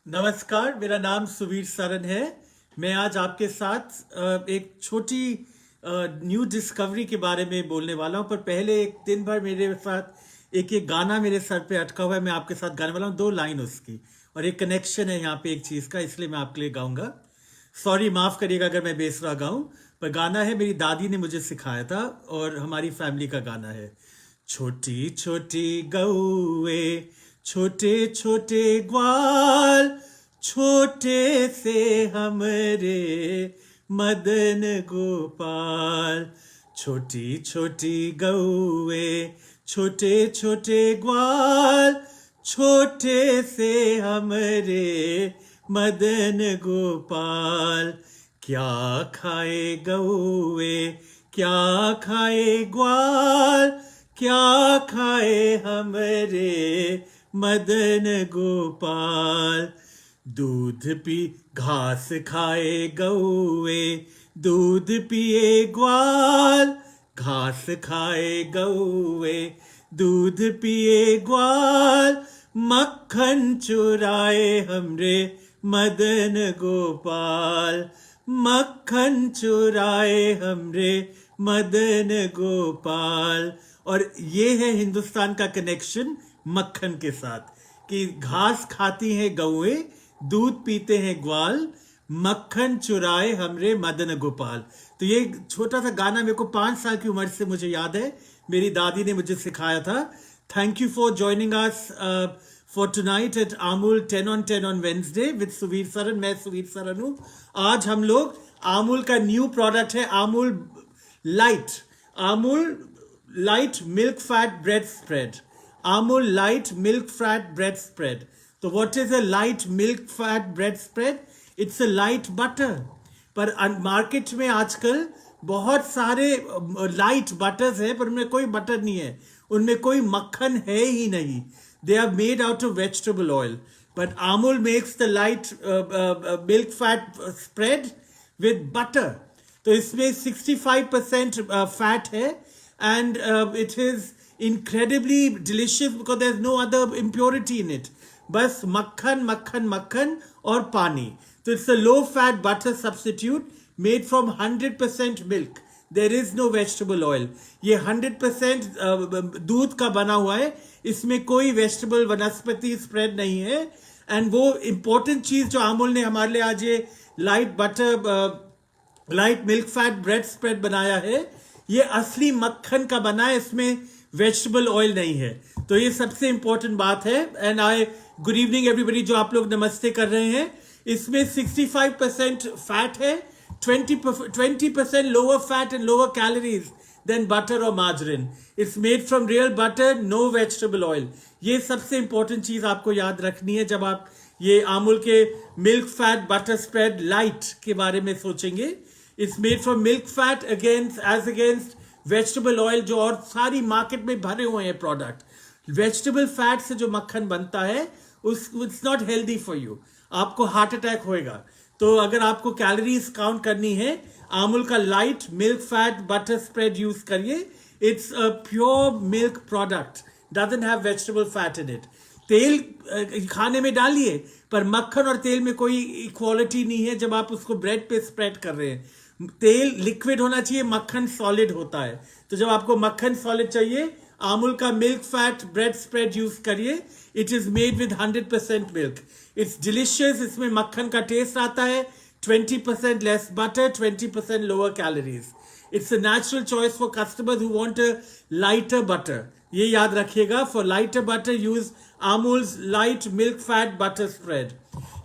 नमस्कार, मेरा नाम सुवीर सरन है। मैं आज आपके साथ एक छोटी न्यू डिस्कवरी के बारे में बोलने वाला हूँ। पर पहले एक दिन भर मेरे साथ एक गाना मेरे सर पे अटका हुआ है। मैं आपके साथ गाने वाला हूँ, दो लाइन उसकी, और एक कनेक्शन है यहाँ पे एक चीज़ का, इसलिए मैं आपके लिए गाऊंगा। सॉरी, माफ़ करिएगा अगर मैं बेसुरा गाऊं। पर गाना है, मेरी दादी ने मुझे सिखाया था और हमारी फैमिली का गाना है। छोटी छोटी गौए, छोटे छोटे ग्वाल, छोटे से हमरे मदन गोपाल। छोटी छोटी गौए, छोटे छोटे ग्वाल, छोटे से हमरे मदन गोपाल। क्या खाए गौए, क्या खाए ग्वाल, क्या खाए हमरे मदन गोपाल। दूध पी घास खाए गौए, दूध पिए ग्वाल, घास खाए गौए, दूध पिए ग्वाल, मक्खन चुराए हमरे मदन गोपाल, मक्खन चुराए हमरे मदन गोपाल। और ये है हिंदुस्तान का कनेक्शन मक्खन के साथ, कि घास खाती हैं गौएं, दूध पीते हैं ग्वाल, मक्खन चुराए हमरे मदन गोपाल। तो ये छोटा सा गाना मेरे को 5 साल की उम्र से मुझे याद है, मेरी दादी ने मुझे सिखाया था। Thank you for joining us for tonight at Amul 10 on 10 on Wednesday with Suvir Saran. मैं सुवीर सरन हूँ। आज हम लोग आमूल का न्यू प्रोडक्ट है, Amul light, Amul light milk fat bread spread, Amul light milk fat bread spread. तो what is a light milk fat bread spread? It's a light butter. पर मार्केट में आजकल बहुत सारे लाइट बटर्स हैं, पर उनमें कोई बटर नहीं है, उनमें कोई मक्खन है ही नहीं। They are made out of vegetable oil. But Amul makes the light milk fat spread with butter. तो इसमें 65% फैट है, and it is incredibly delicious because there's no other impurity in it. बस मक्खन मक्खन मक्खन और पानी। तो it's a low fat butter substitute made from 100% milk. There is no vegetable oil. ये 100% दूध का बना हुआ है, इसमें कोई वेजिटेबल वनस्पति स्प्रेड नहीं है। एंड वो इंपॉर्टेंट चीज जो अमूल ने हमारे लिए आज ये light butter light milk fat bread spread बनाया है, ये असली मक्खन का बना है, इसमें वेजिटेबल ऑयल नहीं है। तो ये सबसे इंपॉर्टेंट बात है। And I good evening everybody, जो आप लोग नमस्ते कर रहे हैं। इसमें 65% फैट है, 20% lower fat and lower calories than butter और margarine. It's made from real butter, no vegetable oil. ये सबसे इंपॉर्टेंट चीज आपको याद रखनी है जब आप ये आमूल के milk fat butter spread light के बारे में सोचेंगे। It's made from milk fat against vegetable oil, जो और सारी मार्केट में भरे हुए हैं प्रोडक्ट। वेजिटेबल फैट से जो मक्खन बनता है it's not healthy for you, आपको हार्ट अटैक होएगा। तो अगर आपको कैलोरीज काउंट करनी है, आमूल का light milk fat butter spread use करिए। It's a pure milk product, doesn't have vegetable fat in it. तेल खाने में डालिए, पर मक्खन और तेल में कोई इक्वालिटी नहीं है जब आप उसको ब्रेड पे स्प्रेड कर रहे हैं। तेल लिक्विड होना चाहिए, मक्खन सॉलिड होता है। तो जब आपको मक्खन सॉलिड चाहिए, आमूल का milk fat bread spread use करिए। It is made with 100% milk. It's delicious. इसमें मक्खन का टेस्ट आता है, 20% less butter, 20% lower calories. It's a natural choice for customers who want a lighter butter. ये याद रखिएगा, for lighter butter use Amul's light milk fat butter spread.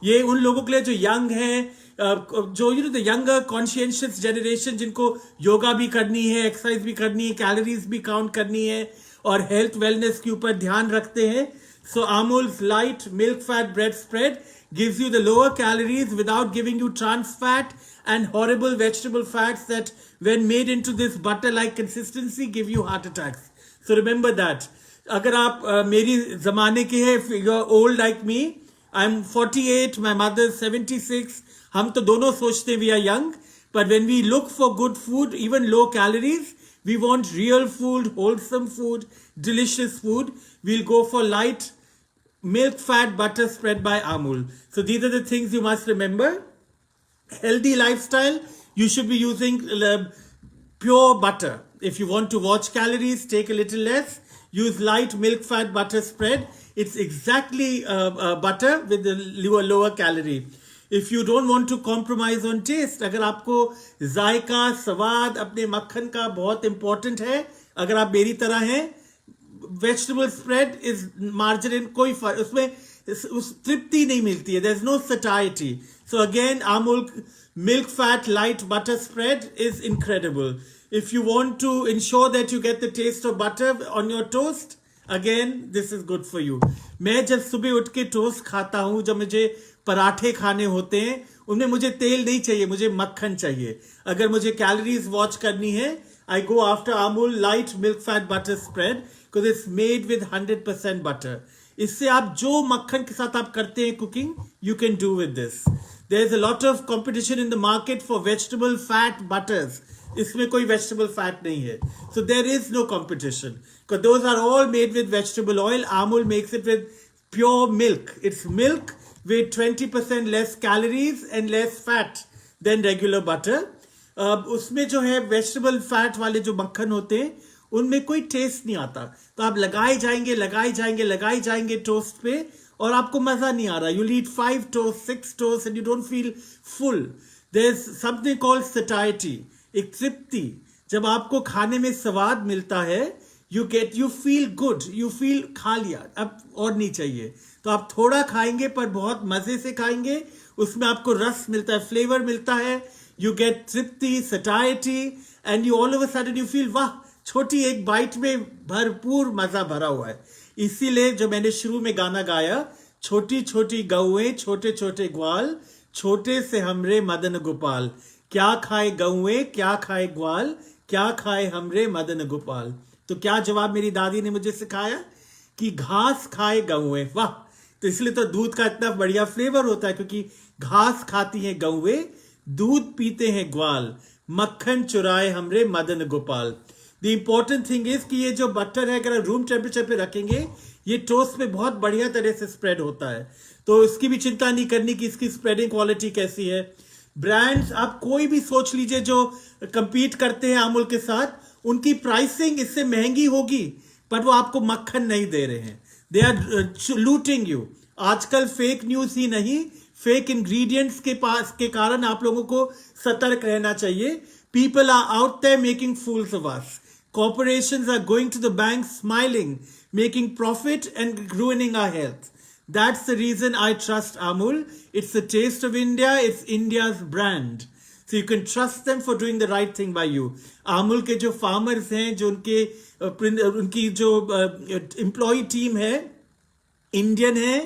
ये उन लोगों के लिए जो यंग हैं, जो द यंगर कॉन्शियंशियस जनरेशन, जिनको योगा भी करनी है, एक्सरसाइज भी करनी है, कैलोरीज भी काउंट करनी है और हेल्थ वेलनेस के ऊपर ध्यान रखते हैं। So Amul's light milk fat bread spread gives you the lower calories without giving you trans fat and horrible vegetable fats that when made into this butter like consistency give you heart attacks. So remember that. अगर आप मेरी जमाने के हैं, if you're old like me, I'm 48, my mother is 76, हम तो दोनों सोचते we are young, but when we look for good food, even low calories, we want real food, wholesome food, delicious food, we'll go for light milk fat butter spread by Amul. So these are the things you must remember. Healthy lifestyle, you should be using pure butter. If you want to watch calories, take a little less. Use light milk fat butter spread. It's exactly butter with the lower calorie. If you don't want to compromise on taste, अगर आपको जायका स्वाद अपने मक्खन का बहुत important है, अगर आप मेरी तरह हैं, vegetable spread is margarine, कोई फर्क उसमें उस तृप्ति नहीं मिलती है. There's no satiety. So again, Amul milk fat light butter spread is incredible. If you want to ensure that you get the taste of butter on your toast, again, this is good for you. मैं जब सुबह उठ के toast खाता हूँ, जब मुझे पराठे खाने होते हैं, उनमें मुझे तेल नहीं चाहिए, मुझे मक्खन चाहिए. अगर मुझे कैलोरीज वॉच करनी है, I go after Amul light milk fat butter spread because it's made with 100% butter. इससे आप जो मक्खन के साथ आप करते हैं cooking, you can do with this. There's a lot of competition in the market for vegetable fat butters. इसमें कोई vegetable fat नहीं है. So there is no competition. Because those are all made with vegetable oil. Amul makes it with pure milk. It's milk with 20% less calories and less fat than regular butter. उसमें जो है vegetable fat वाले जो मक्खन होते हैं, उनमें कोई टेस्ट नहीं आता. तो आप लगाए जाएंगे टोस्ट पे, और आपको मजा नहीं आ रहा. You'll eat 5 toast, 6 toast and you don't feel full. There's something called satiety. एक तृप्ति. जब आपको खाने में स्वाद मिलता है, you feel good, you feel खा लिया, अब और नहीं चाहिए. तो आप थोड़ा खाएंगे पर बहुत मजे से खाएंगे, उसमें आपको रस मिलता है, फ्लेवर मिलता है, you get Tripti, satiety, and you all of a sudden you feel वाह, छोटी एक बाइट में भरपूर मजा भरा हुआ है. इसीलिए जो मैंने शुरू में गाना गाया, छोटी छोटी गौएं छोटे छोटे ग्वाल, छोटे से हमरे मदन गोपाल, क्या खाए गौएं क्या खाए ग्वाल, क्या खाए हमरे मदन गोपाल. तो क्या जवाब मेरी दादी ने मुझे सिखाया कि घास खाए गौएं. वाह, तो इसलिए तो दूध का इतना बढ़िया फ्लेवर होता है, क्योंकि घास खाती हैं गौएं, दूध पीते हैं ग्वाल, मक्खन चुराए हमरे Madan Gopal. The important thing is कि ये जो बटर है, अगर रूम टेम्परेचर पे रखेंगे, ये टोस्ट में बहुत बढ़िया तरह से स्प्रेड होता है. तो इसकी भी चिंता नहीं करनी कि इसकी स्प्रेडिंग क्वालिटी कैसी है. ब्रांड्स आप कोई भी सोच लीजिए जो कंपीट करते हैं अमूल के साथ, उनकी प्राइसिंग इससे महंगी होगी, पर वो आपको मक्खन नहीं दे रहे हैं. They are looting you. आजकल फेक न्यूज ही नहीं, फेक इंग्रेडिएंट्स के कारण आप लोगों को सतर्क रहना चाहिए. People are out there making fools of us. Corporations are going to the bank smiling, making profit and ruining our health. That's the reason I trust Amul. It's the taste of India. It's India's brand. So you can trust them for doing the right thing by you. Amul के जो farmers हैं, जो उनकी जो employee team है, Indian है,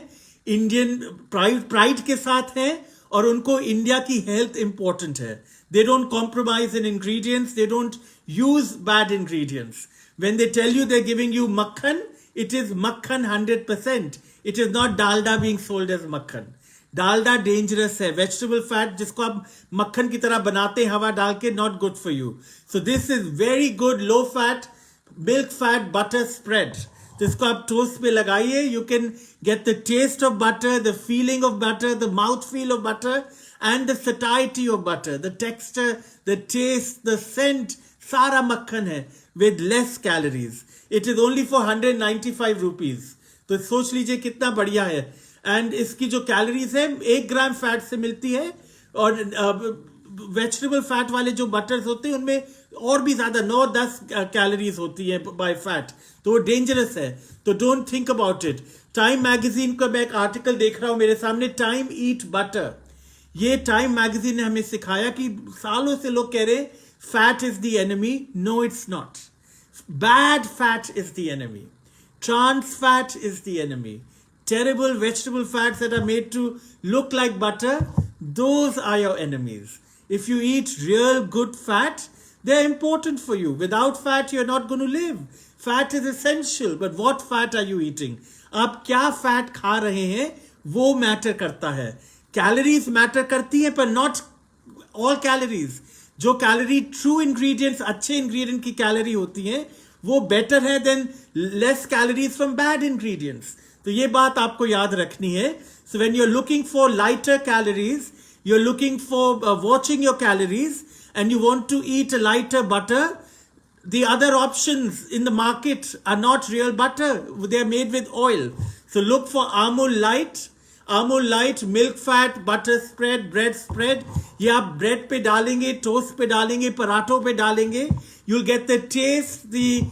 Indian pride के साथ है, और उनको इंडिया की हेल्थ इंपॉर्टेंट है. They don't compromise in ingredients. They don't use bad ingredients. When they tell you they're giving you makhan, it is makhan 100%. It is not dalda being sold as makhan. Dalda dangerous है. Vegetable fat जिसको आप मक्खन की तरह बनाते हैं हवा डाल के, not good for you. So this is very good low fat milk fat butter spread. जिसको आप टोस्ट पे लगाइए, you can get the taste of butter, the feeling of butter, the mouth feel of butter, and the satiety of butter, the texture, the taste, the scent, सारा मक्खन है with less calories. It is only for 195 rupees. तो सोच लीजिए कितना बढ़िया है. And इसकी जो कैलोरीज है 1 ग्राम फैट से मिलती है, और वेजिटेबल फैट वाले जो बटर्स होते हैं उनमें और भी ज्यादा 9-10 कैलोरीज होती है बाय फैट. तो वो डेंजरस है. तो don't think about it. Time magazine का मैं एक आर्टिकल देख रहा हूं मेरे सामने, टाइम ईट बटर. ये टाइम मैगजीन ने हमें सिखाया कि सालों से लोग कह रहे fat is the enemy. No, it's not. Bad fat is the enemy. Trans fat is the enemy. Terrible vegetable fats that are made to look like butter, those are your enemies. If you eat real good fat, they are important for you. Without fat, you are not going to live. Fat is essential, but what fat are you eating? आप क्या fat खा रहे हैं वो matter करता है. Calories matter करती है, पर नॉट ऑल कैलोरीज. जो कैलोरी ट्रू इंग्रेडिएंट्स, अच्छे इंग्रेडिएंट की कैलोरी होती है, वो बेटर है than less calories from bad ingredients. तो ये बात आपको याद रखनी है. So when you're looking for lighter calories, you're looking for watching your calories, and you want to eat a lighter butter, the other options in the market are not real butter. They are made with oil. So look for Amul Light, milk fat, butter spread, bread spread. ये आप bread पे डालेंगे, toast पे डालेंगे, पराठों पे डालेंगे. You'll get the taste, the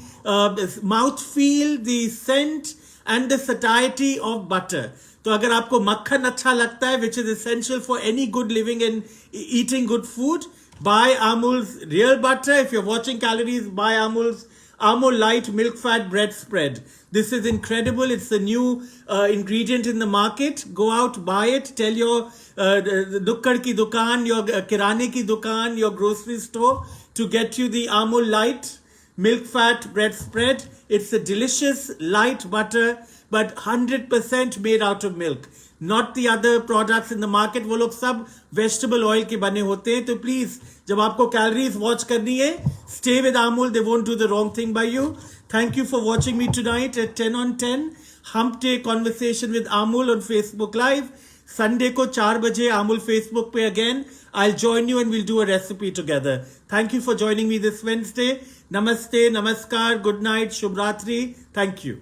mouth feel, the scent and the satiety of butter. तो अगर आपको मक्खन अच्छा लगता है, which is essential for any good living and eating good food, buy Amul's real butter. If you're watching calories, buy Amul Light milk fat bread spread. This is incredible. It's a new ingredient in the market. Go out, buy it. Tell your dukkad ki dukaan, your kirane ki dukaan, your grocery store to get you the Amul Light milk fat bread spread. It's a delicious light butter, but 100% made out of milk. Not the other products in the market. वो लोग सब vegetable oil के बने होते हैं. तो please, जब आपको calories watch करनी है, stay with Amul. They won't do the wrong thing by you. Thank you for watching me tonight at 10 on 10. Hump Day Conversation with Amul on Facebook Live. Sunday को 4 बजे Amul Facebook पे again. I'll join you and we'll do a recipe together. Thank you for joining me this Wednesday. Namaste, Namaskar, good night, Shubh Ratri. Thank you.